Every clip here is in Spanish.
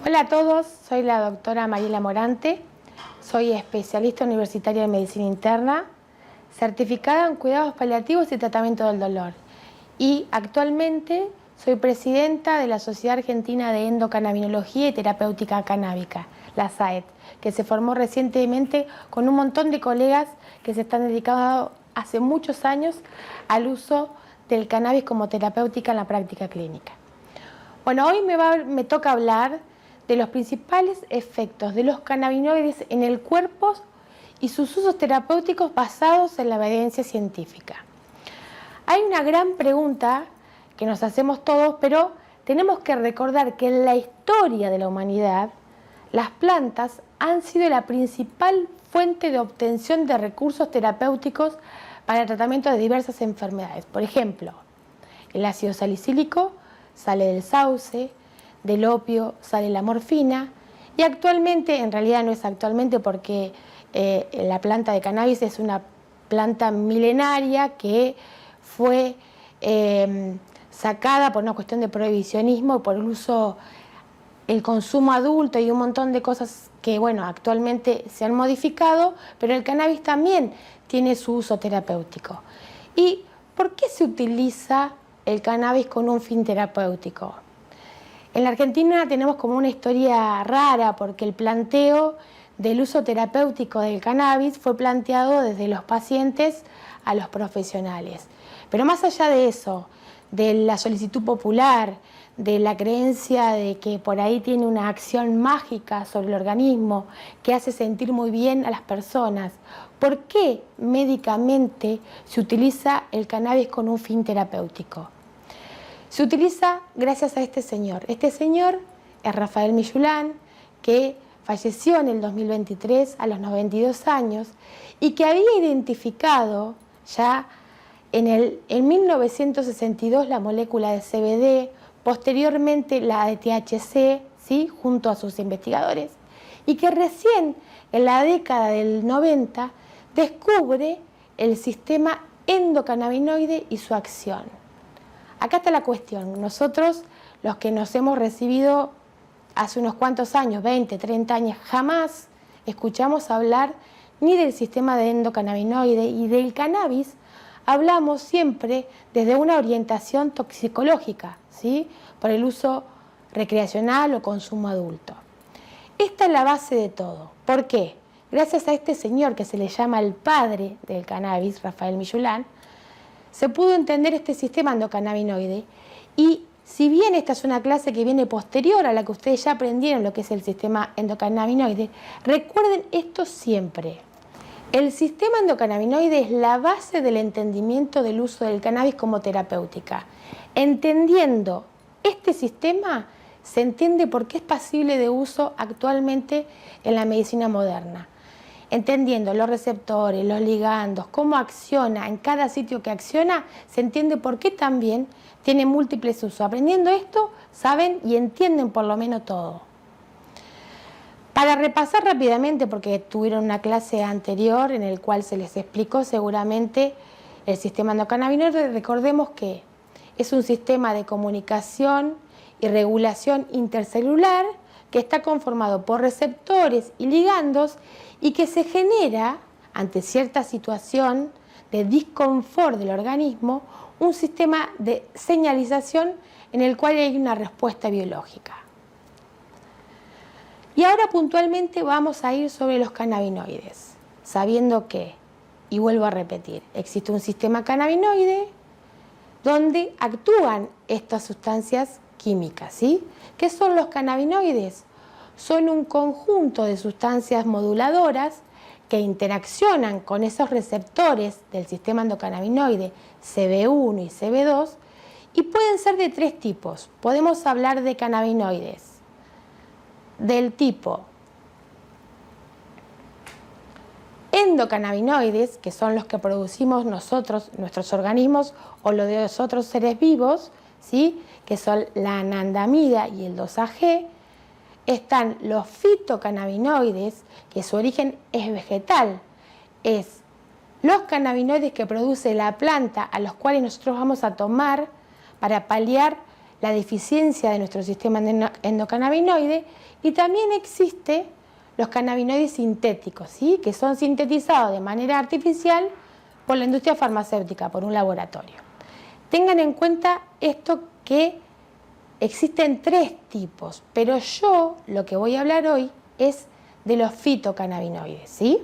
Hola a todos, soy la doctora Mariela Morante, soy especialista universitaria en medicina interna, certificada en cuidados paliativos y tratamiento del dolor y actualmente soy presidenta de la Sociedad Argentina de Endocannabinología y Terapéutica Canábica, la SAET, que se formó recientemente con un montón de colegas que se están dedicando hace muchos años al uso del cannabis como terapéutica en la práctica clínica. Bueno, hoy me toca hablar de los principales efectos de los cannabinoides en el cuerpo y sus usos terapéuticos basados en la evidencia científica. Hay una gran pregunta que nos hacemos todos, pero tenemos que recordar que en la historia de la humanidad, las plantas han sido la principal fuente de obtención de recursos terapéuticos para el tratamiento de diversas enfermedades. Por ejemplo, el ácido salicílico sale del sauce, del opio sale la morfina y actualmente, en realidad no es actualmente porque la planta de cannabis es una planta milenaria que fue sacada por una cuestión de prohibicionismo, por el consumo adulto y un montón de cosas que, bueno, actualmente se han modificado, pero el cannabis también tiene su uso terapéutico. ¿Y por qué se utiliza el cannabis con un fin terapéutico? En la Argentina tenemos como una historia rara porque el planteo del uso terapéutico del cannabis fue planteado desde los pacientes a los profesionales. Pero más allá de eso, de la solicitud popular, de la creencia de que por ahí tiene una acción mágica sobre el organismo que hace sentir muy bien a las personas, ¿por qué médicamente se utiliza el cannabis con un fin terapéutico? Se utiliza gracias a este señor. Este señor es Rafael Millulán, que falleció en el 2023 a los 92 años y que había identificado ya en 1962 la molécula de CBD, posteriormente la de THC, ¿sí?, junto a sus investigadores, y que recién en la década del 90 descubre el sistema endocannabinoide y su acción. Acá está la cuestión. Nosotros, los que nos hemos recibido hace unos cuantos años, 20, 30 años, jamás escuchamos hablar ni del sistema de endocannabinoide y del cannabis. Hablamos siempre desde una orientación toxicológica, ¿sí?, por el uso recreacional o consumo adulto. Esta es la base de todo. ¿Por qué? Gracias a este señor que se le llama el padre del cannabis, Rafael Millulán, se pudo entender este sistema endocannabinoide y si bien esta es una clase que viene posterior a la que ustedes ya aprendieron lo que es el sistema endocannabinoide, recuerden esto siempre. El sistema endocannabinoide es la base del entendimiento del uso del cannabis como terapéutica. Entendiendo este sistema, se entiende por qué es pasible de uso actualmente en la medicina moderna. Entendiendo los receptores, los ligandos, cómo acciona en cada sitio que acciona, se entiende por qué también tiene múltiples usos. Aprendiendo esto, saben y entienden por lo menos todo. Para repasar rápidamente, porque tuvieron una clase anterior en la cual se les explicó seguramente el sistema endocannabinoide, recordemos que es un sistema de comunicación y regulación intercelular que está conformado por receptores y ligandos y que se genera, ante cierta situación de disconfort del organismo, un sistema de señalización en el cual hay una respuesta biológica. Y ahora puntualmente vamos a ir sobre los cannabinoides, sabiendo que, y vuelvo a repetir, existe un sistema cannabinoide donde actúan estas sustancias químicas, ¿sí? ¿Qué son los cannabinoides? Son un conjunto de sustancias moduladoras que interaccionan con esos receptores del sistema endocannabinoide CB1 y CB2 y pueden ser de tres tipos. Podemos hablar de cannabinoides del tipo endocannabinoides, que son los que producimos nosotros, nuestros organismos o los de los otros seres vivos, ¿sí?, que son la anandamida y el 2-AG. Están los fitocannabinoides, que su origen es vegetal, es los cannabinoides que produce la planta a los cuales nosotros vamos a tomar para paliar la deficiencia de nuestro sistema endocannabinoide, y también existe los cannabinoides sintéticos, ¿sí? Que son sintetizados de manera artificial por la industria farmacéutica, por un laboratorio. Tengan en cuenta esto, que existen 3 tipos, pero yo lo que voy a hablar hoy es de los fitocannabinoides, ¿sí?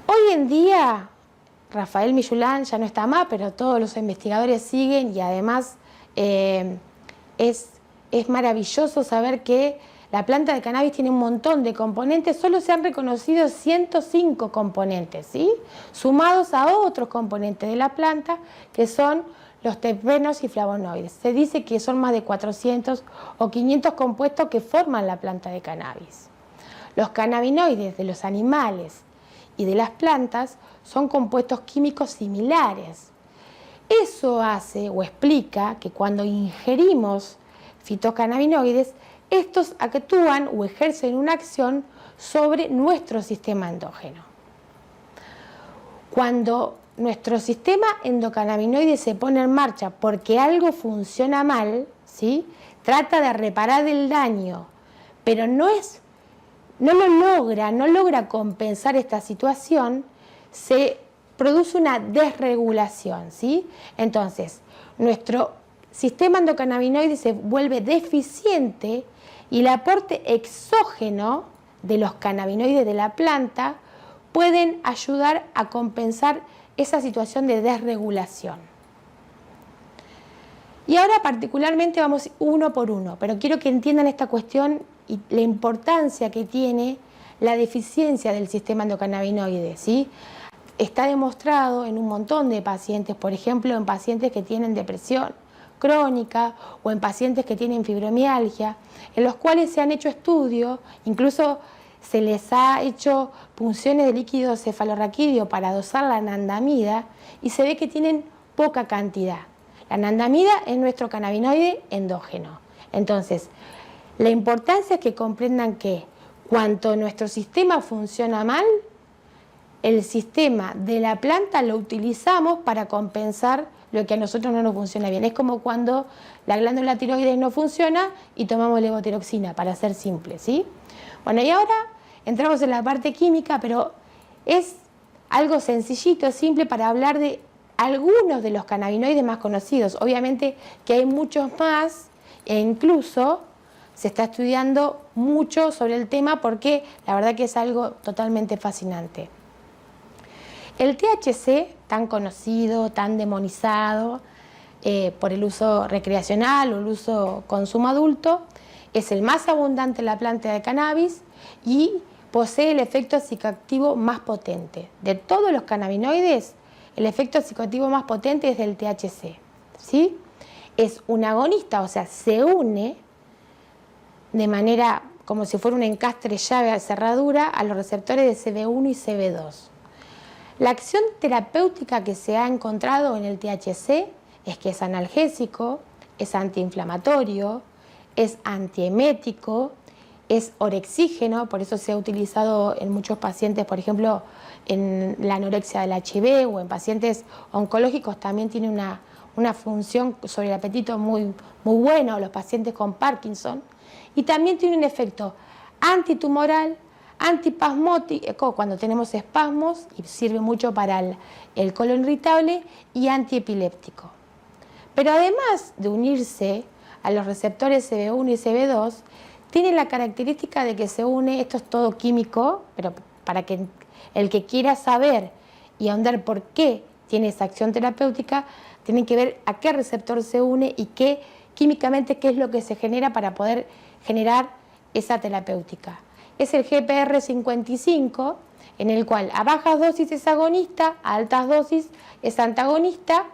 Hoy en día, Rafael Millulán ya no está más, pero todos los investigadores siguen, y además es maravilloso saber que la planta de cannabis tiene un montón de componentes. Solo se han reconocido 105 componentes, ¿sí? Sumados a otros componentes de la planta, que son los terpenos y flavonoides. Se dice que son más de 400 o 500 compuestos que forman la planta de cannabis. Los cannabinoides de los animales y de las plantas son compuestos químicos similares. Eso hace o explica que cuando ingerimos fitocannabinoides, estos actúan o ejercen una acción sobre nuestro sistema endógeno. Cuando nuestro sistema endocannabinoide se pone en marcha porque algo funciona mal, ¿sí? Trata de reparar el daño, pero no logra compensar esta situación, se produce una desregulación, ¿sí? Entonces, nuestro sistema endocannabinoide se vuelve deficiente, y el aporte exógeno de los cannabinoides de la planta pueden ayudar a compensar esa situación de desregulación. Y ahora particularmente vamos uno por uno, pero quiero que entiendan esta cuestión y la importancia que tiene la deficiencia del sistema endocannabinoide, ¿sí? Está demostrado en un montón de pacientes, por ejemplo, en pacientes que tienen depresión crónica o en pacientes que tienen fibromialgia, en los cuales se han hecho estudios, incluso se les ha hecho punciones de líquido cefalorraquídeo para dosar la anandamida, y se ve que tienen poca cantidad. La anandamida es nuestro cannabinoide endógeno. Entonces, la importancia es que comprendan que cuando nuestro sistema funciona mal, el sistema de la planta lo utilizamos para compensar lo que a nosotros no nos funciona bien. Es como cuando la glándula tiroides no funciona y tomamos levotiroxina, para ser simple, ¿sí? Bueno, y ahora entramos en la parte química, pero es algo sencillito, simple, para hablar de algunos de los cannabinoides más conocidos. Obviamente que hay muchos más, e incluso se está estudiando mucho sobre el tema, porque la verdad que es algo totalmente fascinante. El THC, tan conocido, tan demonizado por el uso recreacional o el uso consumo adulto, es el más abundante en la planta de cannabis y posee el efecto psicoactivo más potente. De todos los cannabinoides, el efecto psicoactivo más potente es del THC, ¿sí? Es un agonista, o sea, se une de manera como si fuera un encastre llave a cerradura a los receptores de CB1 y CB2. La acción terapéutica que se ha encontrado en el THC es que es analgésico, es antiinflamatorio, es antiemético, es orexígeno, por eso se ha utilizado en muchos pacientes, por ejemplo, en la anorexia del HIV o en pacientes oncológicos también tiene una función sobre el apetito muy bueno, los pacientes con Parkinson, y también tiene un efecto antitumoral, antipasmótico cuando tenemos espasmos, y sirve mucho para el colon irritable, y antiepiléptico. Pero además de unirse a los receptores CB1 y CB2, tiene la característica de que se une, esto es todo químico, pero para que el que quiera saber y ahondar por qué tiene esa acción terapéutica, tienen que ver a qué receptor se une y químicamente qué es lo que se genera para poder generar esa terapéutica. Es el GPR55, en el cual a bajas dosis es agonista, a altas dosis es antagonista,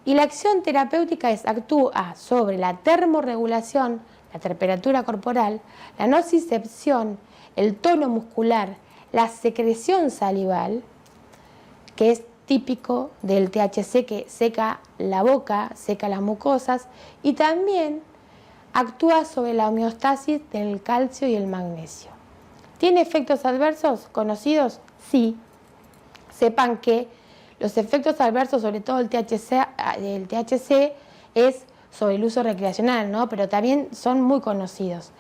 y la acción terapéutica actúa sobre la termorregulación, la temperatura corporal, la nocicepción, el tono muscular, la secreción salival, que es típico del THC, que seca la boca, seca las mucosas, y también actúa sobre la homeostasis del calcio y el magnesio. ¿Tiene efectos adversos conocidos? Sí. Sepan que Los efectos adversos, sobre todo el THC es sobre el uso recreacional, ¿no? Pero también son muy conocidos.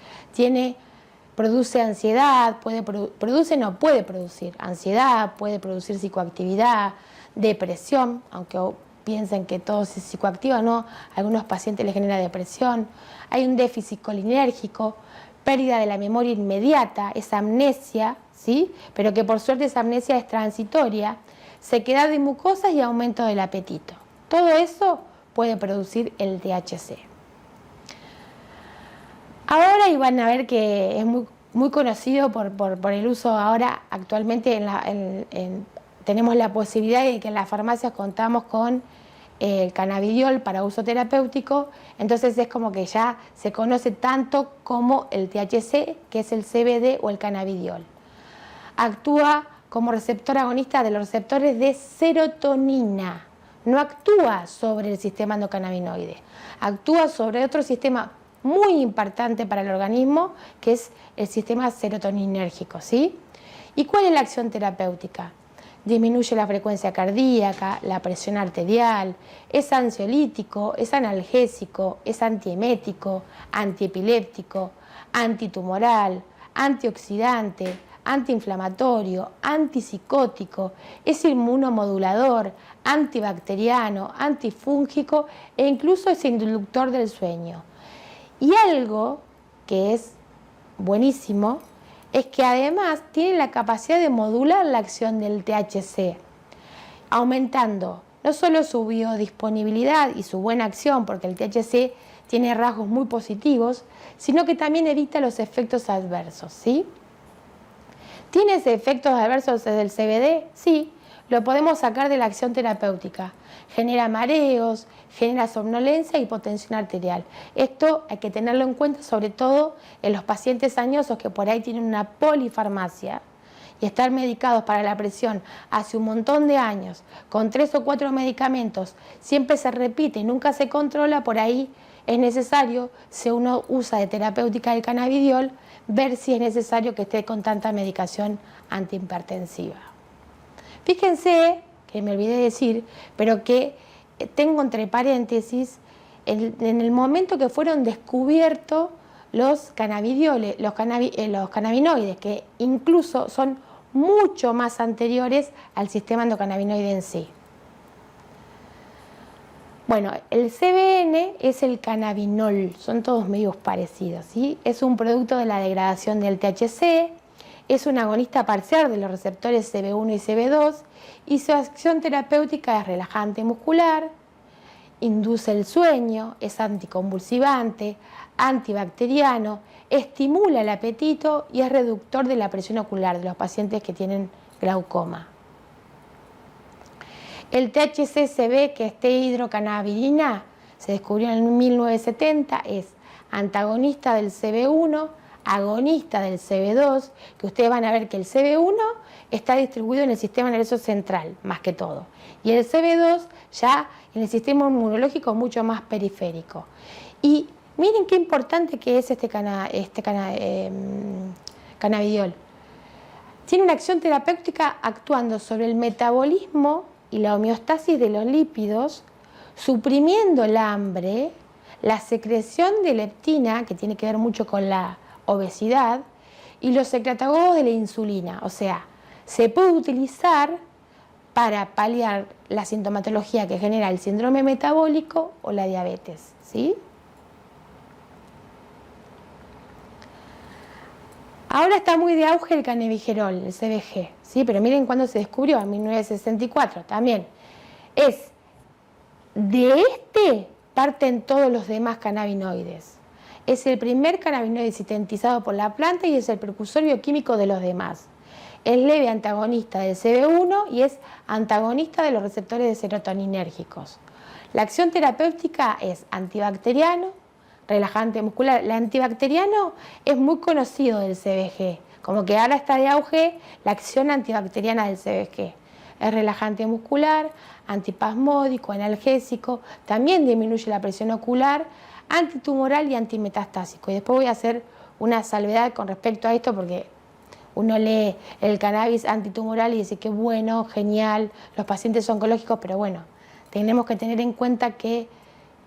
Produce ansiedad, puede producir ansiedad, puede producir psicoactividad, depresión, aunque piensen que todo es psicoactivo, no, a algunos pacientes les genera depresión. Hay un déficit colinérgico, pérdida de la memoria inmediata, es amnesia, ¿sí? Pero que por suerte esa amnesia es transitoria, sequedad de mucosas y aumento del apetito. Todo eso puede producir el THC. Ahora, y van a ver que es muy conocido por el uso ahora, actualmente tenemos la posibilidad de que en las farmacias contamos con el cannabidiol para uso terapéutico, entonces es como que ya se conoce tanto como el THC, que es el CBD o el cannabidiol. Actúa como receptor agonista de los receptores de serotonina, no actúa sobre el sistema endocannabinoide, actúa sobre otro sistema muy importante para el organismo, que es el sistema serotoninérgico, ¿sí? ¿Y cuál es la acción terapéutica? Disminuye la frecuencia cardíaca, la presión arterial, es ansiolítico, es analgésico, es antiemético, antiepiléptico, antitumoral, antioxidante, antiinflamatorio, antipsicótico, es inmunomodulador, antibacteriano, antifúngico e incluso es inductor del sueño. Y algo que es buenísimo es que además tiene la capacidad de modular la acción del THC, aumentando no solo su biodisponibilidad y su buena acción, porque el THC tiene rasgos muy positivos, sino que también evita los efectos adversos, ¿sí? ¿Tiene efectos adversos desde el CBD? Sí, lo podemos sacar de la acción terapéutica. Genera mareos, genera somnolencia y hipotensión arterial. Esto hay que tenerlo en cuenta, sobre todo en los pacientes añosos que por ahí tienen una polifarmacia y estar medicados para la presión hace un montón de años, con 3 o 4 medicamentos, siempre se repite y nunca se controla, por ahí es necesario, si uno usa de terapéutica el cannabidiol, ver si es necesario que esté con tanta medicación antihipertensiva. Fíjense, que me olvidé decir, pero que tengo entre paréntesis, en el momento que fueron descubiertos los cannabidioles, los cannabinoides, que incluso son mucho más anteriores al sistema endocannabinoide en sí. Bueno, el CBN es el cannabinol, son todos medios parecidos, ¿sí? Es un producto de la degradación del THC, es un agonista parcial de los receptores CB1 y CB2 y su acción terapéutica es relajante muscular, induce el sueño, es anticonvulsivante, antibacteriano, estimula el apetito y es reductor de la presión ocular de los pacientes que tienen glaucoma. El THC-CB, que es tehidrocannabinina, se descubrió en 1970, es antagonista del CB1, agonista del CB2, que ustedes van a ver que el CB1 está distribuido en el sistema nervioso central, más que todo, y el CB2 ya en el sistema inmunológico mucho más periférico. Y miren qué importante que es este cannabidiol. Tiene una acción terapéutica actuando sobre el metabolismo y la homeostasis de los lípidos, suprimiendo el hambre, la secreción de leptina, que tiene que ver mucho con la obesidad, y los secretagogos de la insulina. O sea, se puede utilizar para paliar la sintomatología que genera el síndrome metabólico o la diabetes, ¿sí? Ahora está muy de auge el cannabigerol, el CBG, ¿sí? Pero miren cuándo se descubrió, en 1964 también. Parten todos los demás cannabinoides. Es el primer cannabinoide sintetizado por la planta y es el precursor bioquímico de los demás. Es leve antagonista del CB1 y es antagonista de los receptores de serotoninérgicos. La acción terapéutica es antibacteriano, relajante muscular. El antibacteriano es muy conocido del CBG, como que ahora está de auge la acción antibacteriana del CBG. Es relajante muscular, antipasmódico, analgésico, también disminuye la presión ocular, antitumoral y antimetastásico. Y después voy a hacer una salvedad con respecto a esto porque uno lee el cannabis antitumoral y dice que bueno, genial, los pacientes oncológicos, pero bueno, tenemos que tener en cuenta que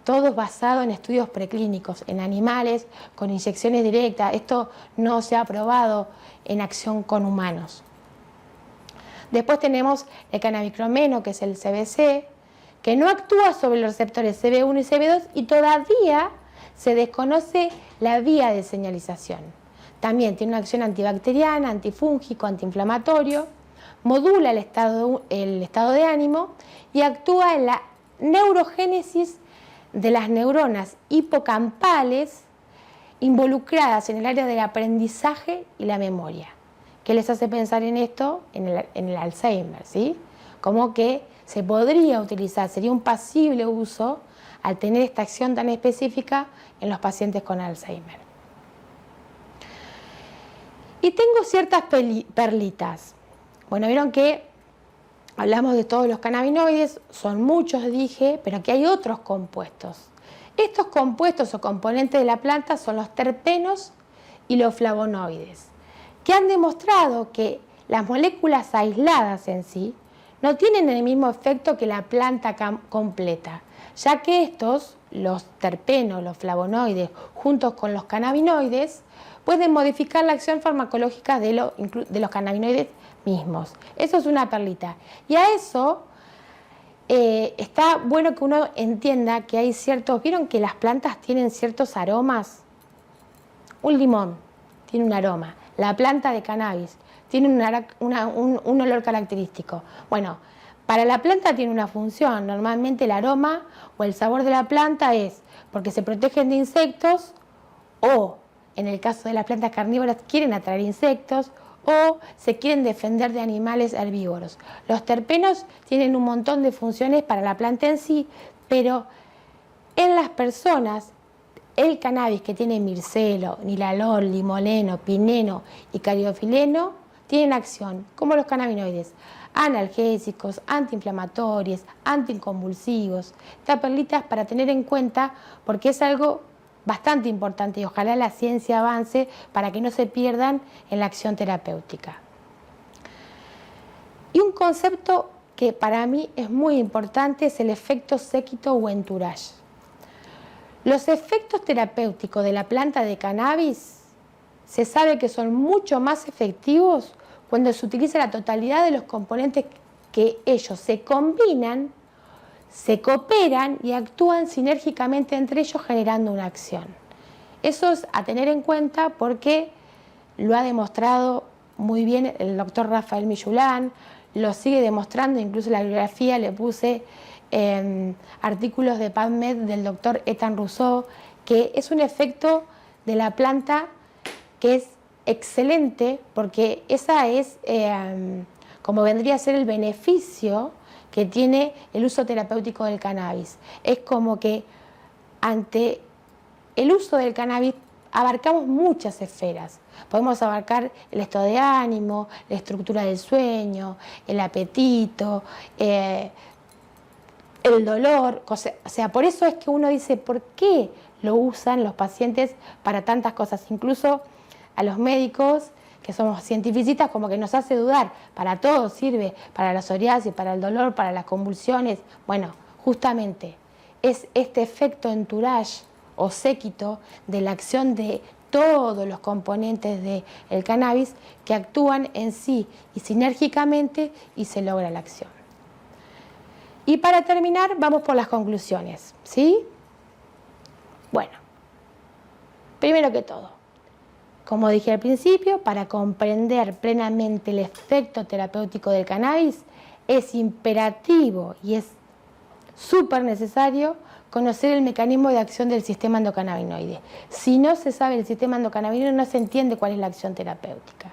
todo es basado en estudios preclínicos, en animales, con inyecciones directas. Esto no se ha probado en acción con humanos. Después tenemos el cannabicromeno, que es el CBC, que no actúa sobre los receptores CB1 y CB2 y todavía se desconoce la vía de señalización. También tiene una acción antibacteriana, antifúngico, antiinflamatorio, modula el estado de ánimo y actúa en la neurogénesis de las neuronas hipocampales involucradas en el área del aprendizaje y la memoria. ¿Qué les hace pensar en esto? En el Alzheimer, ¿sí? Como que se podría utilizar, sería un pasible uso al tener esta acción tan específica en los pacientes con Alzheimer. Y tengo ciertas perlitas. Bueno, vieron que hablamos de todos los cannabinoides, son muchos dije, pero aquí hay otros compuestos. Estos compuestos o componentes de la planta son los terpenos y los flavonoides, que han demostrado que las moléculas aisladas en sí no tienen el mismo efecto que la planta completa, ya que estos, los terpenos, los flavonoides, juntos con los cannabinoides, pueden modificar la acción farmacológica de los cannabinoides mismos. Eso es una perlita. Y a eso está bueno que uno entienda que hay ciertos... ¿Vieron que las plantas tienen ciertos aromas? Un limón tiene un aroma. La planta de cannabis tiene un olor característico. Bueno, para la planta tiene una función. Normalmente el aroma o el sabor de la planta es porque se protegen de insectos o, en el caso de las plantas carnívoras, quieren atraer insectos o se quieren defender de animales herbívoros. Los terpenos tienen un montón de funciones para la planta en sí, pero en las personas el cannabis que tiene mircelo, nilalol, limoleno, pineno y cariofileno tienen acción, como los cannabinoides, analgésicos, antiinflamatorios, anticonvulsivos. Esta perlita es para tener en cuenta porque es algo bastante importante y ojalá la ciencia avance para que no se pierdan en la acción terapéutica. Y un concepto que para mí es muy importante es el efecto séquito o entourage. Los efectos terapéuticos de la planta de cannabis se sabe que son mucho más efectivos cuando se utiliza la totalidad de los componentes que ellos se combinan, se cooperan y actúan sinérgicamente entre ellos generando una acción. Eso es a tener en cuenta porque lo ha demostrado muy bien el doctor Rafael Millulán, lo sigue demostrando, incluso en la bibliografía le puse artículos de PubMed del doctor Ethan Rousseau, que es un efecto de la planta que es excelente porque esa es como vendría a ser el beneficio que tiene el uso terapéutico del cannabis. Es como que ante el uso del cannabis abarcamos muchas esferas. Podemos abarcar el estado de ánimo, la estructura del sueño, el apetito, el dolor. O sea, por eso es que uno dice, ¿por qué lo usan los pacientes para tantas cosas? Incluso a los médicos, que somos cientificistas, como que nos hace dudar. Para todo sirve, para la psoriasis, para el dolor, para las convulsiones. Bueno, justamente es este efecto entourage o séquito de la acción de todos los componentes del cannabis que actúan en sí y sinérgicamente y se logra la acción. Y para terminar, vamos por las conclusiones, ¿sí? Bueno, primero que todo, como dije al principio, para comprender plenamente el efecto terapéutico del cannabis es imperativo y es súper necesario conocer el mecanismo de acción del sistema endocannabinoide. Si no se sabe el sistema endocannabinoide, no se entiende cuál es la acción terapéutica.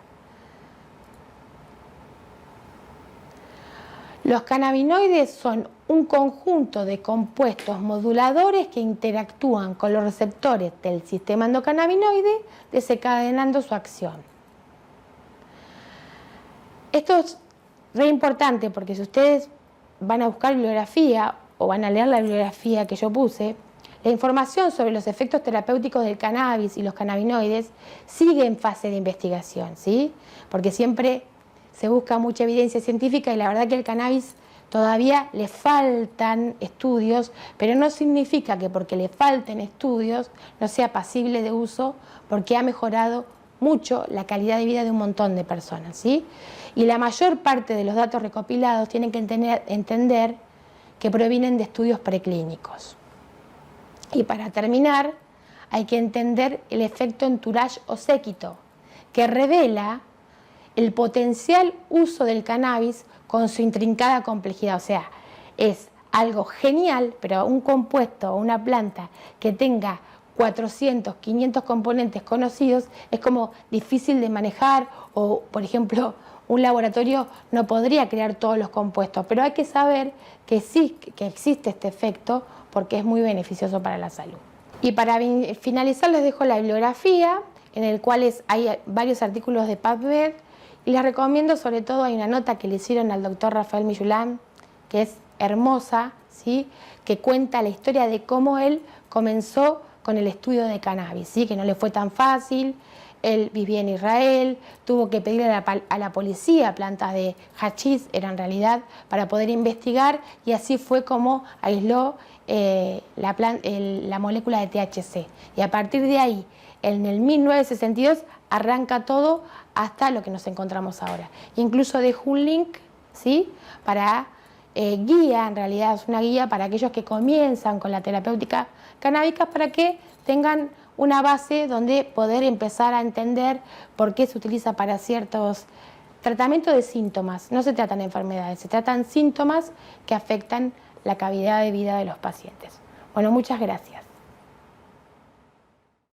Los cannabinoides son un conjunto de compuestos moduladores que interactúan con los receptores del sistema endocannabinoide, desencadenando su acción. Esto es re importante porque si ustedes van a buscar bibliografía o van a leer la bibliografía que yo puse, La información sobre los efectos terapéuticos del cannabis y los cannabinoides sigue en fase de investigación, ¿sí? Porque siempre se busca mucha evidencia científica y la verdad que el cannabis todavía le faltan estudios, pero no significa que porque le falten estudios no sea pasible de uso, porque ha mejorado mucho la calidad de vida de un montón de personas, ¿sí? Y la mayor parte de los datos recopilados tienen que entender que provienen de estudios preclínicos. Y para terminar, hay que entender el efecto entourage o séquito, que revela el potencial uso del cannabis con su intrincada complejidad. O sea, es algo genial, pero un compuesto o una planta que tenga 400, 500 componentes conocidos es como difícil de manejar o, por ejemplo, un laboratorio no podría crear todos los compuestos, pero hay que saber que sí, que existe este efecto porque es muy beneficioso para la salud. Y para finalizar les dejo la bibliografía, en el cual hay varios artículos de PubMed, y les recomiendo, sobre todo, hay una nota que le hicieron al doctor Rafael Millulán, que es hermosa, ¿sí? Que cuenta la historia de cómo él comenzó con el estudio de cannabis, ¿sí? Que no le fue tan fácil. Él vivía en Israel, tuvo que pedirle a la policía plantas de hachís, era en realidad, para poder investigar, y así fue como aisló la molécula de THC. Y a partir de ahí, en el 1962, arranca todo hasta lo que nos encontramos ahora. Incluso dejo un link, ¿sí? Para guía, en realidad es una guía para aquellos que comienzan con la terapéutica canábica, para que tengan una base donde poder empezar a entender por qué se utiliza para ciertos tratamientos de síntomas. No se tratan de enfermedades, se tratan síntomas que afectan la calidad de vida de los pacientes. Bueno, muchas gracias.